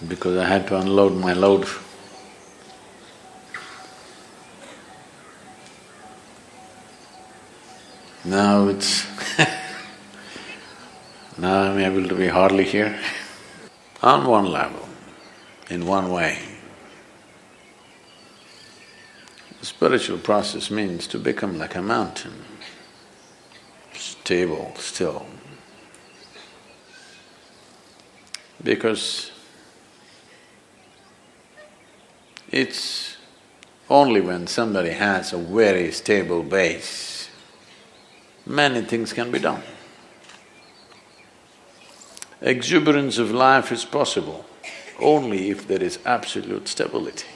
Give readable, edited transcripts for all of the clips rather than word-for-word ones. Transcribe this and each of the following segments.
because I had to unload my load. Now it's now I'm able to be hardly here. On one level, in one way, the spiritual process means to become like a mountain, stable, still. Because it's only when somebody has a very stable base, many things can be done. Exuberance of life is possible only if there is absolute stability.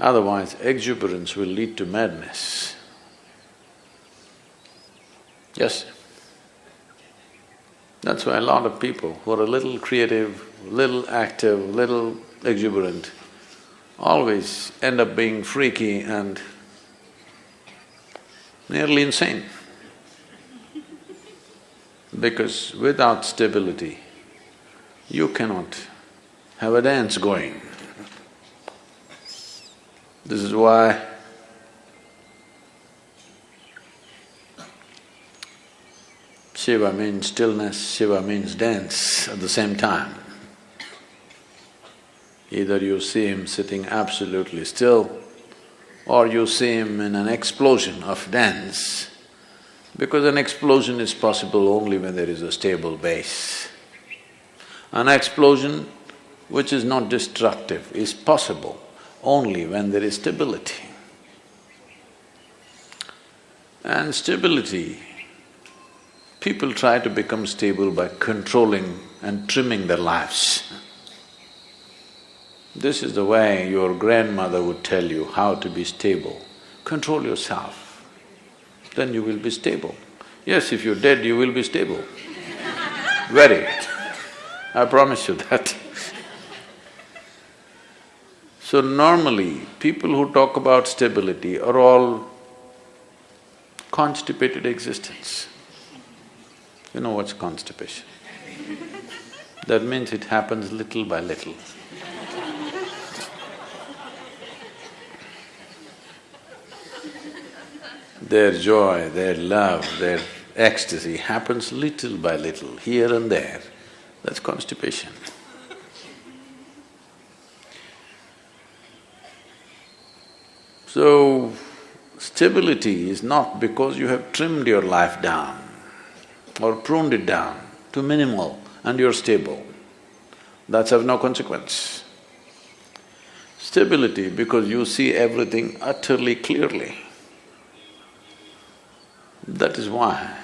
Otherwise, exuberance will lead to madness. Yes? That's why a lot of people who are a little creative, little active, little exuberant, always end up being freaky and nearly insane. Because without stability, you cannot have a dance going. This is why Shiva means stillness, Shiva means dance at the same time. Either you see him sitting absolutely still, or you see him in an explosion of dance, because an explosion is possible only when there is a stable base. An explosion which is not destructive is possible only when there is stability. And stability, people try to become stable by controlling and trimming their lives. This is the way your grandmother would tell you how to be stable. Control yourself, then you will be stable. Yes, if you're dead, you will be stable. Very. I promise you that. So normally, people who talk about stability are all constipated existence. You know what's constipation? That means it happens little by little. Their joy, their love, their ecstasy happens little by little, here and there. That's constipation. So, stability is not because you have trimmed your life down or pruned it down to minimal and you're stable. That's of no consequence. Stability because you see everything utterly clearly. That is why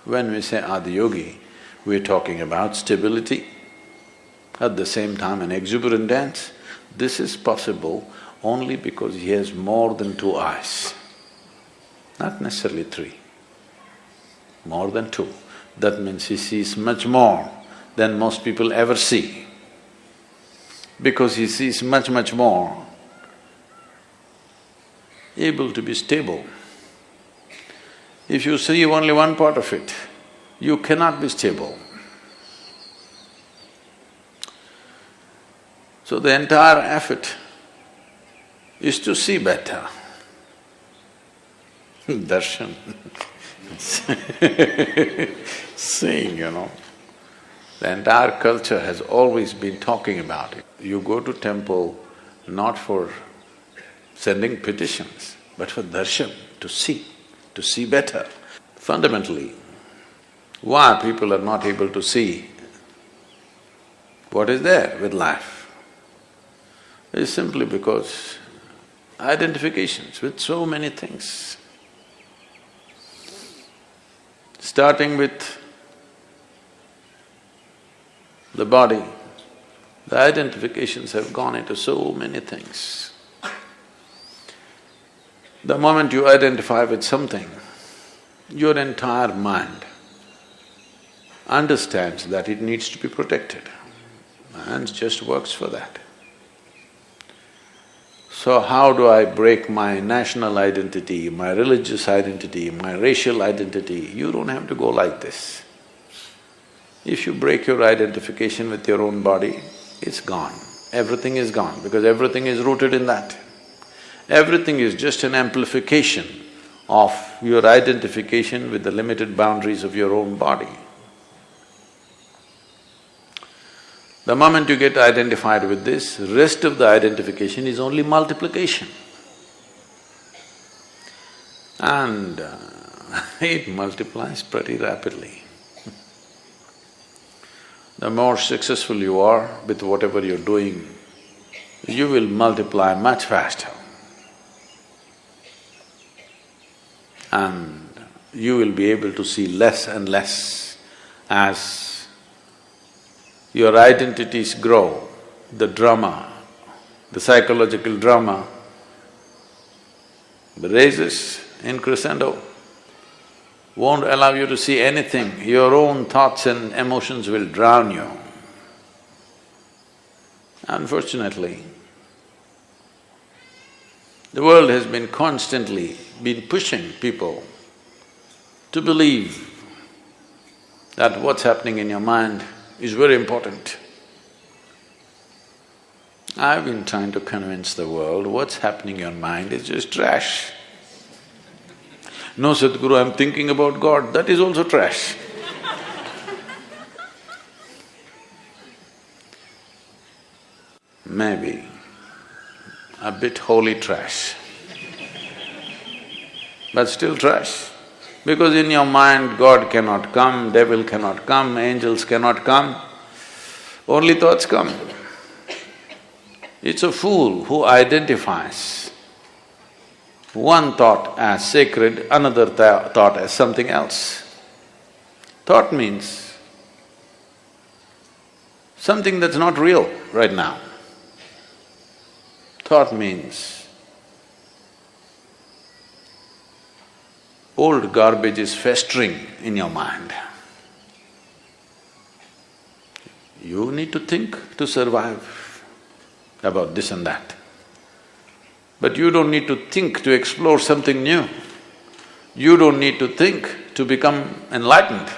when we say Adiyogi, we're talking about stability, at the same time an exuberant dance. This is possible only because he has more than two eyes, not necessarily three, more than two. That means he sees much more than most people ever see. Because he sees much, much more, able to be stable. If you see only one part of it, you cannot be stable. So the entire effort is to see better. Darshan seeing, you know. The entire culture has always been talking about it. You go to temple not for sending petitions, but for darshan, to see better. Fundamentally, why people are not able to see what is there with life is simply because identifications with so many things. Starting with the body, the identifications have gone into so many things. The moment you identify with something, your entire mind understands that it needs to be protected and just works for that. So how do I break my national identity, my religious identity, my racial identity? You don't have to go like this. If you break your identification with your own body, it's gone. Everything is gone because everything is rooted in that. Everything is just an amplification of your identification with the limited boundaries of your own body. The moment you get identified with this, rest of the identification is only multiplication. And it multiplies pretty rapidly. The more successful you are with whatever you're doing, you will multiply much faster. And you will be able to see less and less as your identities grow. The drama, the psychological drama raises in crescendo, won't allow you to see anything. Your own thoughts and emotions will drown you. Unfortunately, the world has been constantly pushing people to believe that what's happening in your mind is very important. I've been trying to convince the world what's happening in your mind is just trash. No, Sadhguru, I'm thinking about God, that is also trash. Maybe a bit holy trash, but still trash. Because in your mind, God cannot come, devil cannot come, angels cannot come, only thoughts come. It's a fool who identifies one thought as sacred, another thought as something else. Thought means something that's not real right now. Thought means old garbage is festering in your mind. You need to think to survive about this and that. But you don't need to think to explore something new. You don't need to think to become enlightened.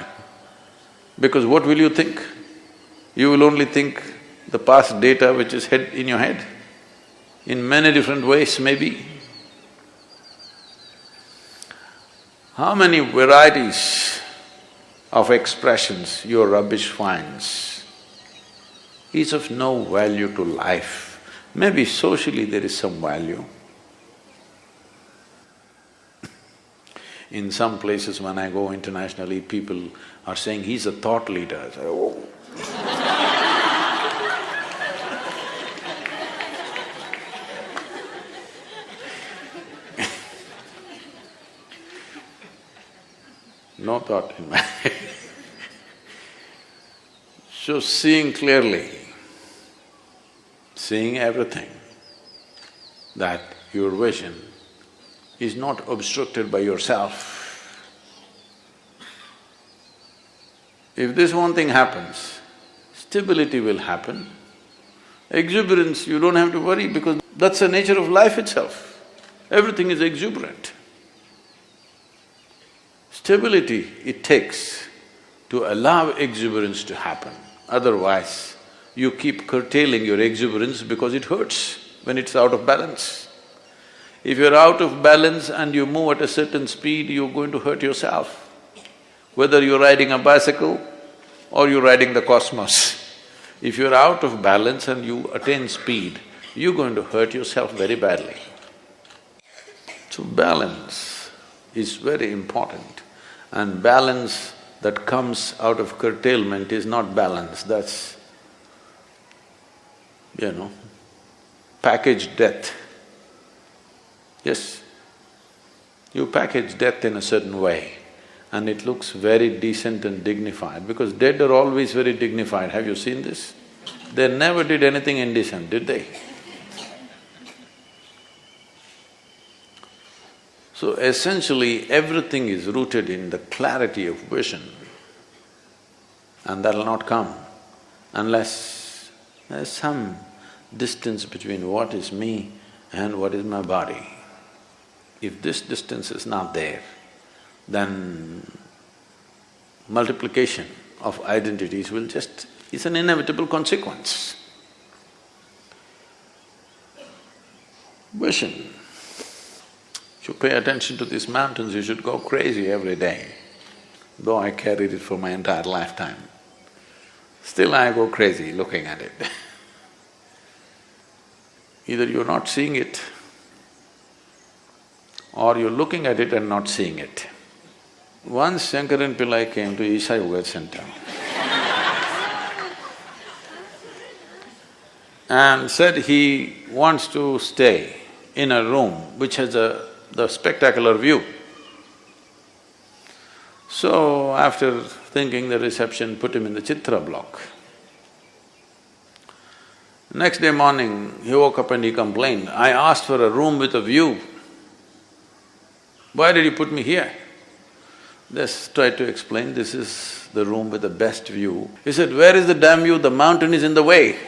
Because what will you think? You will only think the past data which is in your head, in many different ways maybe. How many varieties of expressions your rubbish finds is of no value to life. Maybe socially there is some value. In some places when I go internationally, people are saying, he's a thought leader. I say, oh. No thought in my head. So seeing clearly, seeing everything, that your vision is not obstructed by yourself. If this one thing happens, stability will happen. Exuberance, you don't have to worry because that's the nature of life itself. Everything is exuberant. Stability it takes to allow exuberance to happen. Otherwise, you keep curtailing your exuberance because it hurts when it's out of balance. If you're out of balance and you move at a certain speed, you're going to hurt yourself. Whether you're riding a bicycle or you're riding the cosmos, if you're out of balance and you attain speed, you're going to hurt yourself very badly. So balance is very important, and balance that comes out of curtailment is not balance, that's, packaged death. Yes, you package death in a certain way and it looks very decent and dignified because dead are always very dignified. Have you seen this? They never did anything indecent, did they? So essentially, everything is rooted in the clarity of vision, and that'll not come unless there's some distance between what is me and what is my body. If this distance is not there, then multiplication of identities will just… it's an inevitable consequence. Vision. If you pay attention to these mountains, you should go crazy every day. Though I carried it for my entire lifetime, still I go crazy looking at it. Either you're not seeing it, or you're looking at it and not seeing it. Once Shankaran Pillai came to Isha Yoga Center and said he wants to stay in a room which has the spectacular view. So after thinking, the reception put him in the Chitra block. Next day morning, he woke up and he complained, "I asked for a room with a view. Why did you put me here?" They tried to explain, "This is the room with the best view." He said, "Where is the damn view? The mountain is in the way."